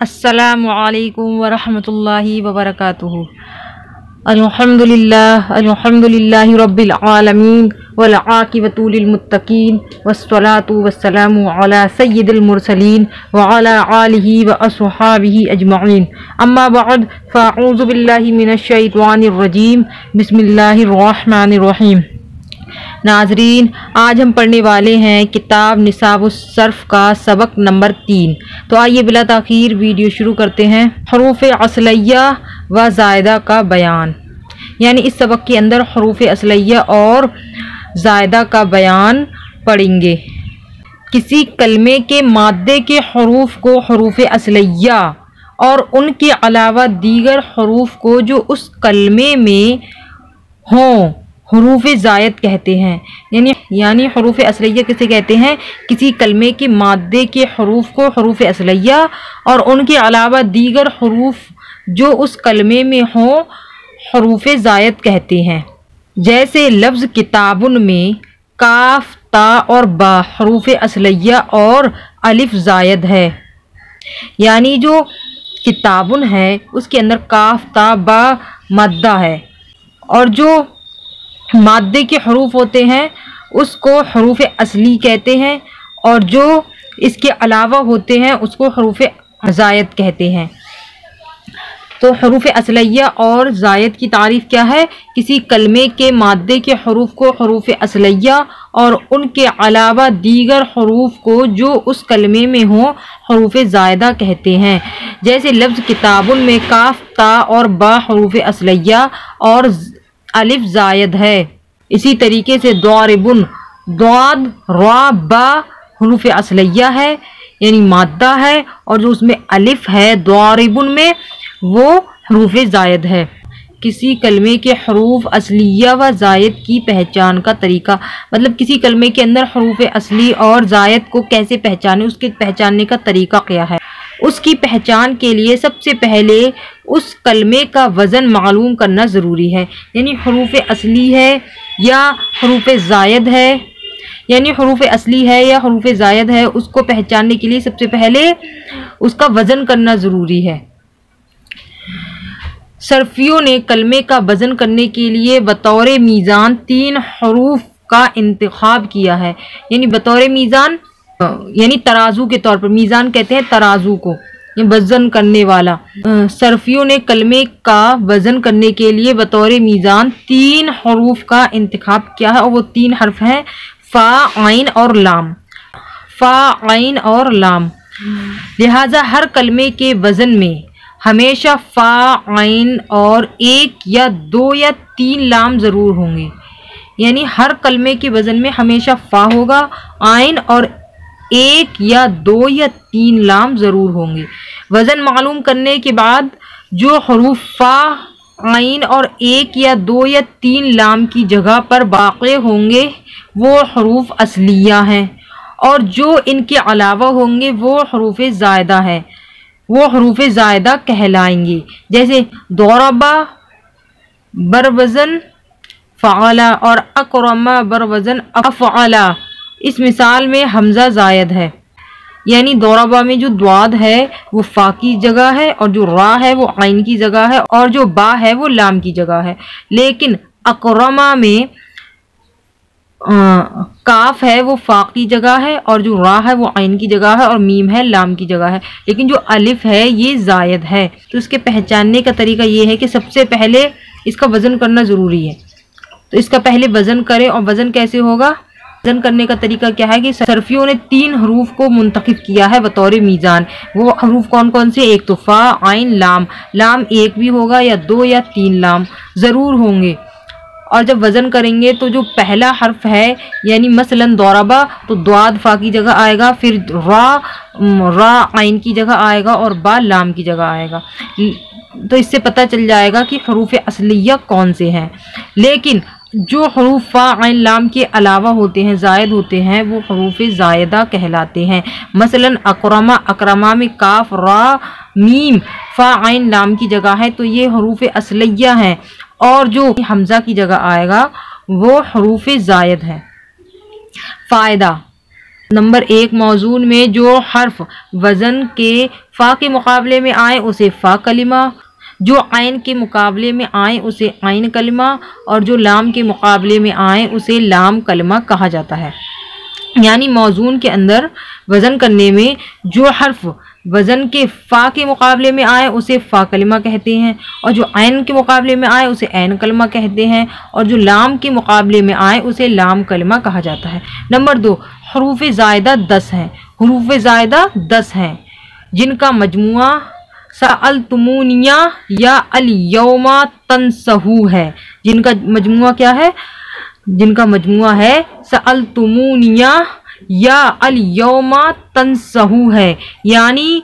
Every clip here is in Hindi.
अस्सलामु अलैकुम वरहमतुल्लाहि वबरकातुहू। अल्हम्दुलिल्लाहि रब्बिल आलमीन वल आक़िबतु लिल मुत्तक़ीन वस्सलातु वस्सलामु अला सय्यिदिल मुरसलीन व अला आलिहि व अस्हाबिहि अजमईन। अम्मा बअद फ़अऊज़ु बिल्लाहि मिनश शैतानिर रजीम। बिस्मिल्लाहिर रहमानिर रहीम। नाज़रीन, आज हम पढ़ने वाले हैं किताब निसाबुस सर्फ़ का सबक नंबर 3। तो आइए बिला ताख़ीर वीडियो शुरू करते हैं। हरूफ़ असलिया व ज़ायदा का बयान, यानी इस सबक के अंदर हरूफ़ असलिया और ज़ायदा का बयान पढ़ेंगे। किसी कलमे के मादे के हरूफ को हरूफ़ असलिया और उनके अलावा दीगर हरूफ को जो उस कलमे में हों हरूफ़ ज़ायद कहते हैं। यानी हरूफ़ असलिया किसे कहते हैं? किसी कलमे के मादे के हरूफ को हरूफ़ असलिया और उनके अलावा दीगर हरूफ जो उस कलमे में हों हरूफ़ ज़ायद कहते हैं। जैसे लफ्ज़ किताबुन में काफ, ता और बा हरूफ़ असलिया और अलिफ ज़ायद है। यानी जो किताबुन है उसके अंदर काफ, ता, बा मद्दा है और जो मादे के हरूफ होते हैं उसको हरूफ असली कहते हैं और जो इसके अलावा होते हैं उसको हरूफ ज़ायद कहते हैं। तो हरूफ असलिया और ज़ायद की तारीफ़ क्या है? किसी कलमे के मादे के हरूफ को हरूफ असलिया और उनके अलावा दीगर हरूफ को जो उस कलमे में हों हरूफ ज़ायदा कहते हैं। जैसे लफ्ज़ किताबुन में काफ, ता और बा हरूफ असलिया और अलिफ ज़ायद है। इसी तरीके से दारिबुन, दाद, रा, बा हरूफ असलिया है यानी मादा है और जो उसमें अलिफ है दारिबुन में वो हरूफ ज़ायद है। किसी कलमे के हरूफ असलिया व ज़ायद की पहचान का तरीका, मतलब किसी कलमे के अंदर हरूफ असली और ज़ायद को कैसे पहचाने, उसके पहचानने का तरीका क्या है। उसकी पहचान के लिए सबसे पहले उस कलमे का वज़न मालूम करना ज़रूरी है। यानी हरूफ असली है या हरूफ ज़ायद है, यानी हरूफ असली है या हरूफ ज़ायद है, उसको पहचानने के लिए सबसे पहले उसका वज़न करना ज़रूरी है। सर्फियों ने कलमे का वज़न करने के लिए बतौर मीज़ान 3 हरूफ का इंतखाब किया है। यानी बतौर मीज़ान यानी तराजू के तौर पर, मीज़ान कहते हैं तराजू को, ये वज़न करने वाला। सर्फियों ने कलमे का वज़न करने के लिए बतौर मीज़ान 3 हरूफ का इंतखाब किया है और वो 3 हर्फ हैं फ़ा, आइन और लाम। फ़ा, आइन और लाम। लिहाजा हर कलमे के वज़न में हमेशा फ़ा, आइन और 1 या 2 या 3 लाम ज़रूर होंगे। यानी हर कलमे के वज़न में हमेशा फ़ा होगा, आइन और 1 या 2 या 3 लाम ज़रूर होंगे। वज़न मालूम करने के बाद जो हरूफ फ़ा, आइन और 1 या 2 या 3 लाम की जगह पर बाक़ी होंगे वो हरूफ असलिया हैं और जो इनके अलावा होंगे वो हरूफ ज़ायदा है, वो हरूफ ज़ायदा कहलाएंगे। जैसे दौरबा बरवज़न फ़अला और अकरमा बरवज़न अफ़अला। इस मिसाल में हमज़ा ज़ायद है, यानी दौरबा में जो द्वाद है वो फ़ा की जगह है और जो रा है वो आइन की जगह है और जो बा है वो लाम की जगह है। लेकिन अकरमा में काफ है वो फ़ा की जगह है और जो रा है वो आइन की जगह है और मीम है लाम की जगह है। लेकिन जो अलिफ है ये ज़ायद है। तो इसके पहचानने का तरीका ये है कि सबसे पहले इसका वज़न करना ज़रूरी है। तो इसका पहले वज़न करें और वज़न कैसे होगा? वज़न करने का तरीका क्या है कि सर्फियों ने 3 हरूफ को मुंतखब किया है बतौर मीज़ान। वो हरूफ कौन कौन से? एक तो फ़ा, आइन, लाम। लाम 1 भी होगा या 2 या 3 लाम ज़रूर होंगे। और जब वज़न करेंगे तो जो पहला हर्फ है यानी मसलन दौरबा, तो द्वाद फ़ा की जगह आएगा, फिर रा आइन की जगह आएगा और बा लाम की जगह आएगा। तो इससे पता चल जाएगा कि हरूफ असलिया कौन से हैं। लेकिन जो हरूफ फ़ा, आइन, लाम के अलावा होते हैं, ज़ायद होते हैं, वो हरूफ ज़ायदा कहलाते हैं। मसलन अकरमा, अकरमा में काफ, रा, मीम, फ़ा, आइन, लाम की जगह है तो ये हरूफ असलिया हैं और जो हमज़ा की जगह आएगा वो हरूफ ज़ायद है। फ़ायदा नंबर 1, मौज़ून में जो हर्फ वज़न के फ़ा के मुकाबले में आए उसे फ़ा कलिमा, जो आइन के मुकाबले में आए उसे आइन कलिमा, और जो लाम के मुकाबले में आए उसे लाम कलिमा कहा जाता है। यानी मौजून के अंदर वज़न करने में जो हर्फ वज़न के फ़ा के मुकाबले में आए उसे फ़ा कलिमा कहते हैं, और जो आइन के मुकाबले में आए उसे आइन कलिमा कहते हैं, और जो लाम के मुकाबले में आए उसे लाम कलिमा कहा जाता है। नंबर 2, हरूफ ज़ायदा 10 हैं। हरूफ ज़ायदा 10 हैं जिनका मजमुआ सअलतुमूनिया या अल यौमा तनसहू है। जिनका मजमुआ क्या है? जिनका मजमुआ है सअलतुमूनिया या अल यौमा तनसहू है। यानी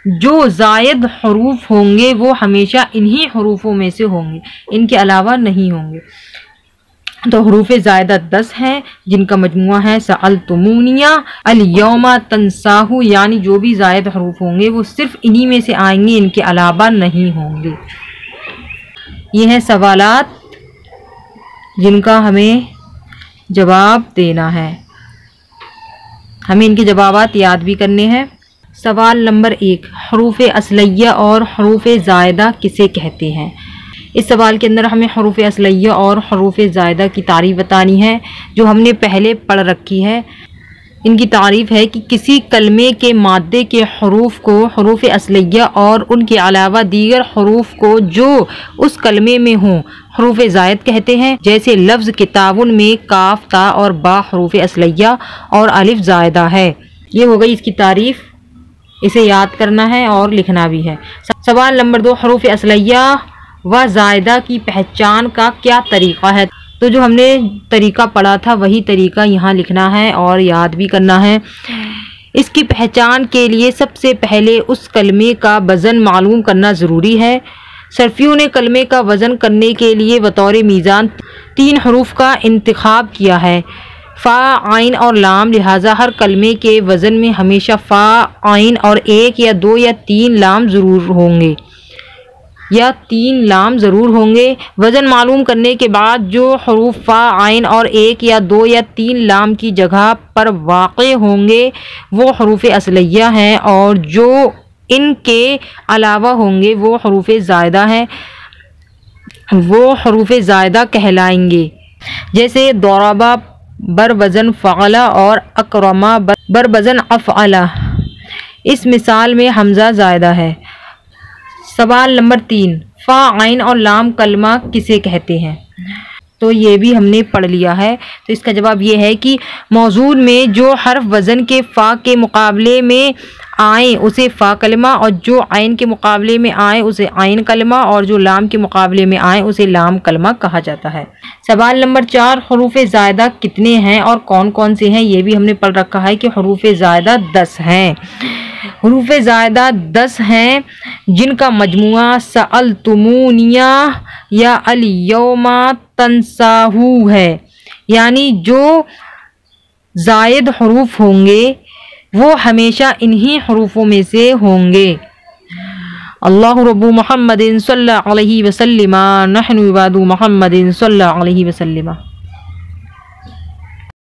जो ज़ायद हरूफ होंगे वो हमेशा इन्हीं हरूफों में से होंगे, इनके अलावा नहीं होंगे। तो हरूफ ज़ायदा 10 हैं जिनका मजमुआ है सअलतुमूनिया अल यौमा तनसाहू, यानी जो भी ज़ायद हरूफ होंगे वो सिर्फ इन्हीं में से आएंगे, इनके अलावा नहीं होंगे। ये हैं सवालात जिनका हमें जवाब देना है, हमें इनके जवाबात याद भी करने हैं। सवाल नंबर 1, हरूफ असलिया और हरूफ ज़ायदा किसे कहते हैं? इस सवाल के अंदर हमें हरूफ असलिया और हरूफ ज़ायदा की तारीफ़ बतानी है जो हमने पहले पढ़ रखी है। इनकी तारीफ़ है कि किसी कलमे के मादे के हरूफ को हरूफ असलिया और उनके अलावा दीगर हरूफ को जो उस कलमे में हों हरूफ ज़ायद कहते हैं। जैसे लफ्ज़ किताबुन में काफ ता और बा हरूफ असलिया और अलिफ ज़ायदा है। ये हो गई इसकी तारीफ़, इसे याद करना है और लिखना भी है। सवाल नंबर 2, हरूफ असलिया व ज़ायदा की पहचान का क्या तरीक़ा है? तो जो हमने तरीक़ा पढ़ा था वही तरीक़ा यहाँ लिखना है और याद भी करना है। इसकी पहचान के लिए सबसे पहले उस कलमे का वज़न मालूम करना ज़रूरी है। सर्फियों ने कलमे का वज़न करने के लिए बतौर मीज़ान 3 हरूफ का इंतखाब किया है, फ़ा, आइन और लाम। लिहाजा हर कलमे के वज़न में हमेशा फ़ा, आइन और 1 या 2 या 3 लाम ज़रूर होंगे वज़न मालूम करने के बाद जो हरूफ फ़ा, आइन और 1 या 2 या 3 लाम की जगह पर वाक़े होंगे वो हरूफ असलिया हैं, और जो इनके अलावा होंगे वो हरूफ ज़ायदा हैं, वो हरूफ ज़ायदा कहलाएंगे। जैसे दौराबा बर वज़न फ़अला और अकरमा बर वज़न अफ़अला। इस मिसाल में हमज़ा ज़ायदा है। सवाल नंबर 3, फ़ा, आइन और लाम कलमा किसे कहते हैं? तो ये भी हमने पढ़ लिया है। तो इसका जवाब ये है कि मौजूद में जो हर्फ वज़न के फ़ा के मुकाबले में आए उसे फ़ा कलमा, और जो आइन के मुकाबले में आए उसे आइन कलमा, और जो लाम के मुकाबले में आए उसे लाम कलमा कहा जाता है। सवाल नंबर 4, हरूफ ज़ायदा कितने हैं और कौन कौन से हैं? ये भी हमने पढ़ रखा है कि हरूफ ज़ायदा 10 हैं। हरूफ ज़ायदा 10 हैं जिनका मजमुआ सअलतुमूनिया या अल यौमा तनसाहू है। यानी जो ज़ायद हरूफ होंगे वो हमेशा इन्हीं हरूफों में से होंगे। अल्लाहु रब्बु मुहम्मदिन सल्लल्लाहु अलैहि वसल्लम, नहनु इबादु मुहम्मदिन सल्लल्लाहु अलैहि वसल्लम।